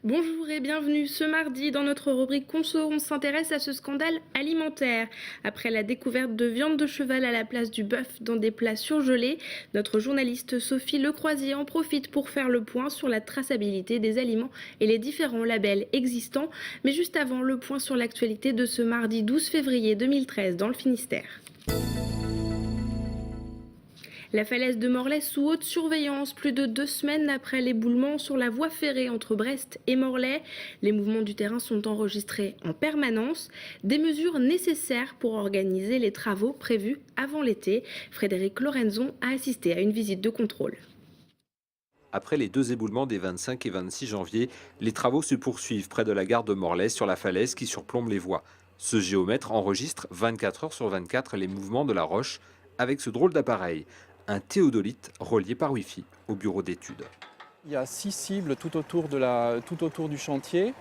Bonjour et bienvenue. Ce mardi, dans notre rubrique Conso, on s'intéresse à ce scandale alimentaire. Après la découverte de viande de cheval à la place du bœuf dans des plats surgelés, notre journaliste Sophie Lecroisier en profite pour faire le point sur la traçabilité des aliments et les différents labels existants. Mais juste avant, le point sur l'actualité de ce mardi 12 février 2013 dans le Finistère. La falaise de Morlaix sous haute surveillance, plus de 2 semaines après l'éboulement sur la voie ferrée entre Brest et Morlaix. Les mouvements du terrain sont enregistrés en permanence. Des mesures nécessaires pour organiser les travaux prévus avant l'été. Frédéric Lorenzon a assisté à une visite de contrôle. Après les 2 éboulements des 25 et 26 janvier, les travaux se poursuivent près de la gare de Morlaix sur la falaise qui surplombe les voies. Ce géomètre enregistre 24 heures sur 24 les mouvements de la roche avec ce drôle d'appareil. Un théodolite relié par Wi-Fi au bureau d'études. Il y a 6 cibles tout autour du chantier.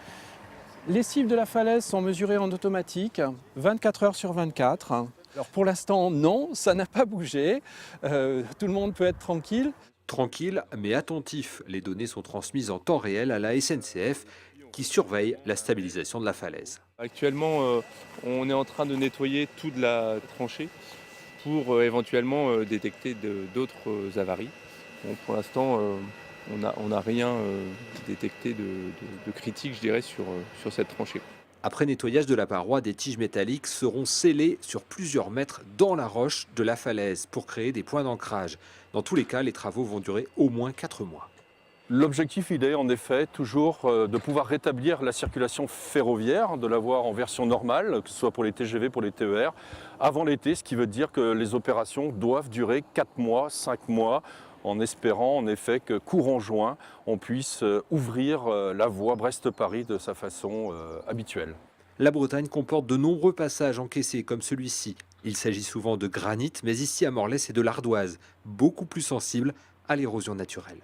Les cibles de la falaise sont mesurées en automatique, 24 heures sur 24. Alors pour l'instant, non, ça n'a pas bougé. Tout le monde peut être tranquille. Tranquille, mais attentif. Les données sont transmises en temps réel à la SNCF qui surveille la stabilisation de la falaise. Actuellement, on est en train de nettoyer toute la tranchée pour éventuellement détecter d'autres avaries. Donc, pour l'instant, on n'a rien détecté de critique, je dirais, sur cette tranchée. Après nettoyage de la paroi, des tiges métalliques seront scellées sur plusieurs mètres dans la roche de la falaise pour créer des points d'ancrage. Dans tous les cas, les travaux vont durer au moins 4 mois. L'objectif, il est en effet toujours de pouvoir rétablir la circulation ferroviaire, de l'avoir en version normale, que ce soit pour les TGV, pour les TER, avant l'été, ce qui veut dire que les opérations doivent durer 4 mois, 5 mois, en espérant en effet que courant juin, on puisse ouvrir la voie Brest-Paris de sa façon habituelle. La Bretagne comporte de nombreux passages encaissés comme celui-ci. Il s'agit souvent de granit, mais ici à Morlaix, c'est de l'ardoise, beaucoup plus sensible à l'érosion naturelle.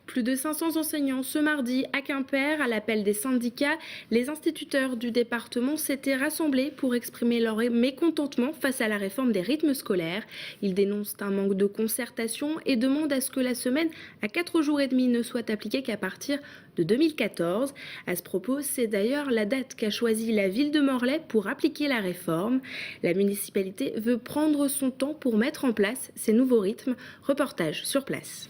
Plus de 500 enseignants ce mardi à Quimper, à l'appel des syndicats. Les instituteurs du département s'étaient rassemblés pour exprimer leur mécontentement face à la réforme des rythmes scolaires. Ils dénoncent un manque de concertation et demandent à ce que la semaine à 4 jours et demi ne soit appliquée qu'à partir de 2014. À ce propos, c'est d'ailleurs la date qu'a choisie la ville de Morlaix pour appliquer la réforme. La municipalité veut prendre son temps pour mettre en place ces nouveaux rythmes. Reportage sur place.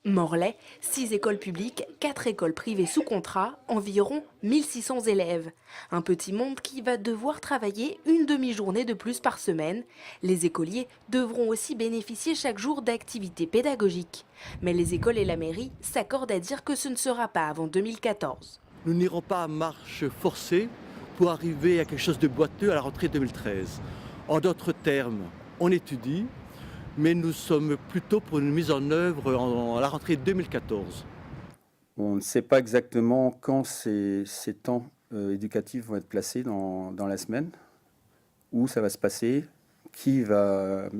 Morlaix, 6 écoles publiques, 4 écoles privées sous contrat, environ 1600 élèves. Un petit monde qui va devoir travailler une demi-journée de plus par semaine. Les écoliers devront aussi bénéficier chaque jour d'activités pédagogiques. Mais les écoles et la mairie s'accordent à dire que ce ne sera pas avant 2014. Nous n'irons pas à marche forcée pour arriver à quelque chose de boiteux à la rentrée 2013. En d'autres termes, on étudie, mais nous sommes plutôt pour une mise en œuvre à la rentrée 2014. On ne sait pas exactement quand ces temps éducatifs vont être placés dans la semaine, où ça va se passer, qui va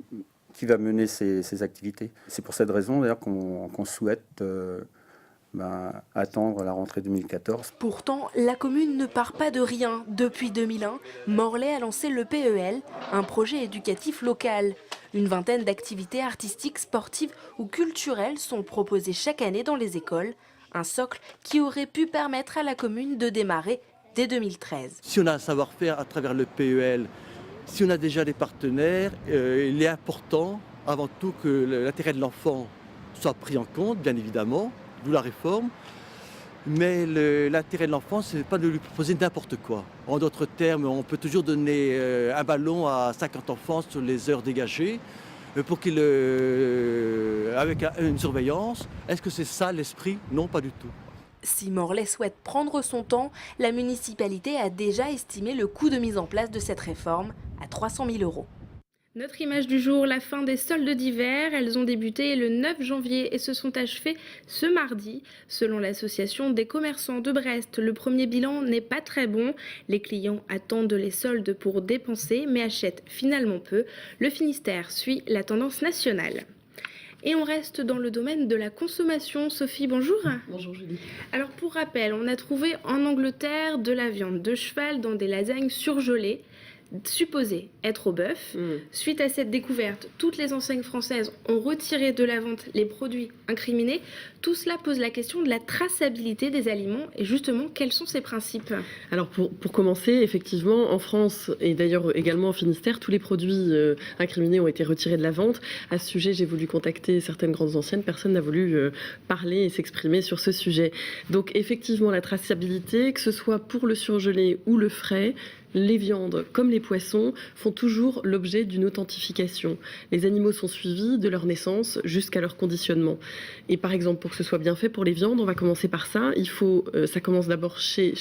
mener ces activités. C'est pour cette raison d'ailleurs qu'on souhaite attendre la rentrée 2014. Pourtant, la commune ne part pas de rien. Depuis 2001, Morlaix a lancé le PEL, un projet éducatif local. Une vingtaine d'activités artistiques, sportives ou culturelles sont proposées chaque année dans les écoles. Un socle qui aurait pu permettre à la commune de démarrer dès 2013. Si on a un savoir-faire à travers le PEL, si on a déjà des partenaires, il est important avant tout que l'intérêt de l'enfant soit pris en compte, bien évidemment, d'où la réforme. Mais l'intérêt de l'enfant, ce n'est pas de lui proposer n'importe quoi. En d'autres termes, on peut toujours donner un ballon à 50 enfants sur les heures dégagées pour qu'il, avec une surveillance. Est-ce que c'est ça l'esprit? Non, pas du tout. Si Morlaix souhaite prendre son temps, la municipalité a déjà estimé le coût de mise en place de cette réforme à 300 000 €. Notre image du jour, la fin des soldes d'hiver. Elles ont débuté le 9 janvier et se sont achevées ce mardi. Selon l'association des commerçants de Brest, le premier bilan n'est pas très bon. Les clients attendent les soldes pour dépenser mais achètent finalement peu. Le Finistère suit la tendance nationale. Et on reste dans le domaine de la consommation. Sophie, bonjour. Bonjour Julie. Alors pour rappel, on a trouvé en Angleterre de la viande de cheval dans des lasagnes surgelées, supposées être au bœuf. Suite à cette découverte, toutes les enseignes françaises ont retiré de la vente les produits incriminés. Tout cela pose la question de la traçabilité des aliments et justement, quels sont ces principes? Alors pour commencer, effectivement, en France et d'ailleurs également en Finistère, tous les produits incriminés ont été retirés de la vente. À ce sujet, j'ai voulu contacter certaines grandes anciennes. Personne n'a voulu parler et s'exprimer sur ce sujet. Donc effectivement, la traçabilité, que ce soit pour le surgelé ou le frais, les viandes comme les poissons font toujours l'objet d'une authentification. Les animaux sont suivis de leur naissance jusqu'à leur conditionnement. Et par exemple, pour que ce soit bien fait pour les viandes, on va commencer par ça. Ça commence d'abord chez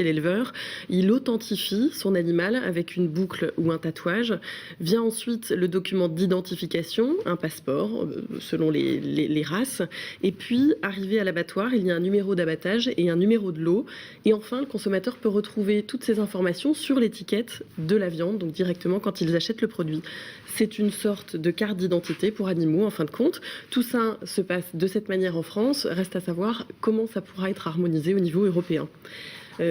l'éleveur. Il authentifie son animal avec une boucle ou un tatouage. Vient ensuite le document d'identification, un passeport selon les races. Et puis, arrivé à l'abattoir, il y a un numéro d'abattage et un numéro de lot. Et enfin, le consommateur peut retrouver toutes ces informations sur l'étiquette de la viande, donc directement quand ils achètent le produit. C'est une sorte de carte d'identité pour animaux, en fin de compte. Tout ça se passe de cette manière en France. Reste à savoir comment ça pourra être harmonisé au niveau européen.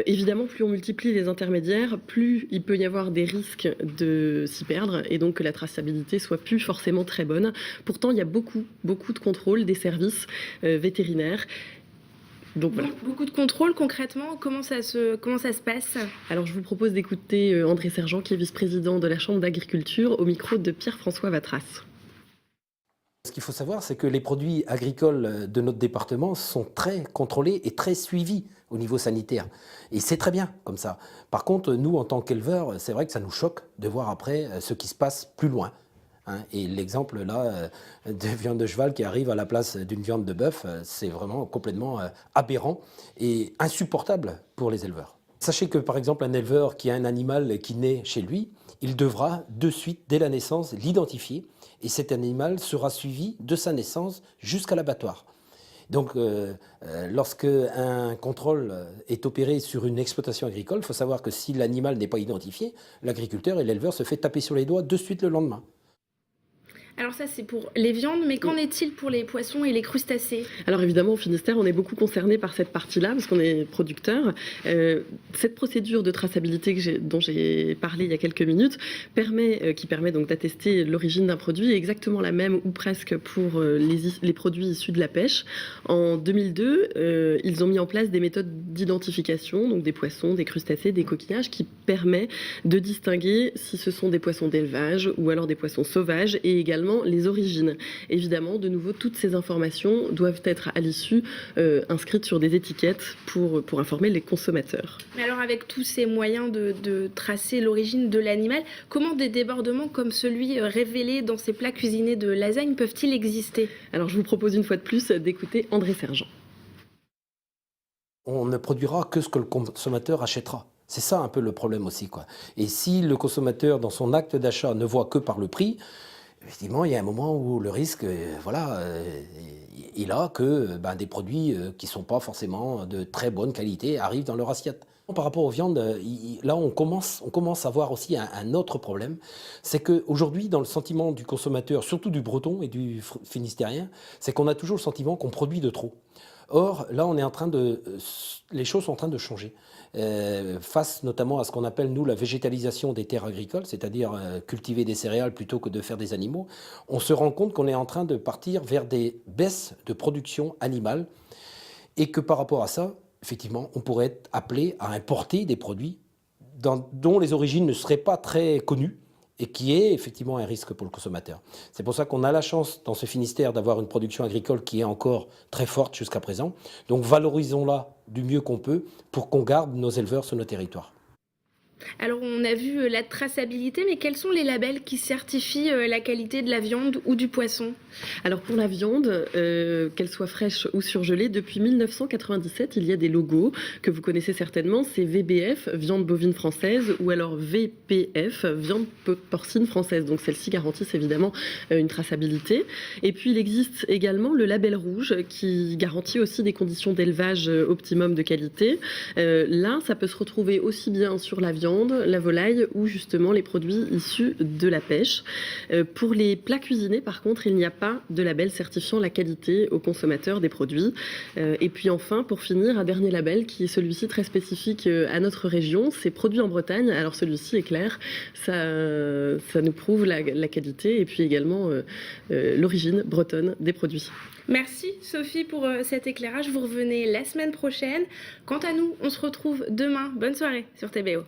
Évidemment, plus on multiplie les intermédiaires, plus il peut y avoir des risques de s'y perdre et donc que la traçabilité soit plus forcément très bonne. Pourtant, il y a beaucoup de contrôles des services vétérinaires. Donc, voilà. Beaucoup de contrôles, concrètement, comment ça se passe? Alors je vous propose d'écouter André Sergent, qui est vice-président de la Chambre d'agriculture, au micro de Pierre-François Vatras. Ce qu'il faut savoir, c'est que les produits agricoles de notre département sont très contrôlés et très suivis au niveau sanitaire. Et c'est très bien comme ça. Par contre, nous, en tant qu'éleveurs, c'est vrai que ça nous choque de voir après ce qui se passe plus loin. Et l'exemple là de viande de cheval qui arrive à la place d'une viande de bœuf, c'est vraiment complètement aberrant et insupportable pour les éleveurs. Sachez que par exemple un éleveur qui a un animal qui naît chez lui, il devra de suite, dès la naissance, l'identifier et cet animal sera suivi de sa naissance jusqu'à l'abattoir. Donc lorsque un contrôle est opéré sur une exploitation agricole, il faut savoir que si l'animal n'est pas identifié, l'agriculteur et l'éleveur se fait taper sur les doigts de suite le lendemain. Alors ça, c'est pour les viandes, mais qu'en est-il pour les poissons et les crustacés? Alors évidemment, au Finistère, on est beaucoup concerné par cette partie-là, parce qu'on est producteur. Cette procédure de traçabilité dont j'ai parlé il y a quelques minutes, qui permet donc d'attester l'origine d'un produit, est exactement la même, ou presque, pour les produits issus de la pêche. En 2002, ils ont mis en place des méthodes d'identification, donc des poissons, des crustacés, des coquillages, qui permet de distinguer si ce sont des poissons d'élevage ou alors des poissons sauvages, et également les origines. Évidemment, de nouveau, toutes ces informations doivent être à l'issue inscrites sur des étiquettes pour informer les consommateurs. Mais alors avec tous ces moyens de tracer l'origine de l'animal, comment des débordements comme celui révélé dans ces plats cuisinés de lasagne peuvent-ils exister? Alors je vous propose une fois de plus d'écouter André Sergent. On ne produira que ce que le consommateur achètera. C'est ça un peu le problème aussi, quoi. Et si le consommateur, dans son acte d'achat, ne voit que par le prix, effectivement, il y a un moment où le risque, il a que des produits qui ne sont pas forcément de très bonne qualité arrivent dans leur assiette. Par rapport aux viandes, là on commence à voir aussi un autre problème, c'est qu'aujourd'hui, dans le sentiment du consommateur, surtout du breton et du finistérien, c'est qu'on a toujours le sentiment qu'on produit de trop. Or, là, les choses sont en train de changer. Face notamment à ce qu'on appelle, nous, la végétalisation des terres agricoles, c'est-à-dire cultiver des céréales plutôt que de faire des animaux, on se rend compte qu'on est en train de partir vers des baisses de production animale et que par rapport à ça, effectivement, on pourrait être appelé à importer des produits dont les origines ne seraient pas très connues et qui est effectivement un risque pour le consommateur. C'est pour ça qu'on a la chance dans ce Finistère d'avoir une production agricole qui est encore très forte jusqu'à présent. Donc valorisons-la du mieux qu'on peut pour qu'on garde nos éleveurs sur nos territoires. Alors on a vu la traçabilité, mais quels sont les labels qui certifient la qualité de la viande ou du poisson? Alors pour la viande, qu'elle soit fraîche ou surgelée, depuis 1997, il y a des logos que vous connaissez certainement. C'est VBF, viande bovine française, ou alors VPF, viande porcine française. Donc celles-ci garantissent évidemment une traçabilité. Et puis il existe également le label rouge qui garantit aussi des conditions d'élevage optimum de qualité. Là, ça peut se retrouver aussi bien sur la viande viande, la volaille ou justement les produits issus de la pêche. Pour les plats cuisinés, par contre, il n'y a pas de label certifiant la qualité aux consommateurs des produits. Et puis enfin, pour finir, un dernier label qui est celui-ci très spécifique à notre région, c'est produit en Bretagne. Alors celui-ci est clair, ça nous prouve la qualité et puis également l'origine bretonne des produits. Merci Sophie pour cet éclairage. Vous revenez la semaine prochaine. Quant à nous, on se retrouve demain. Bonne soirée sur TBO.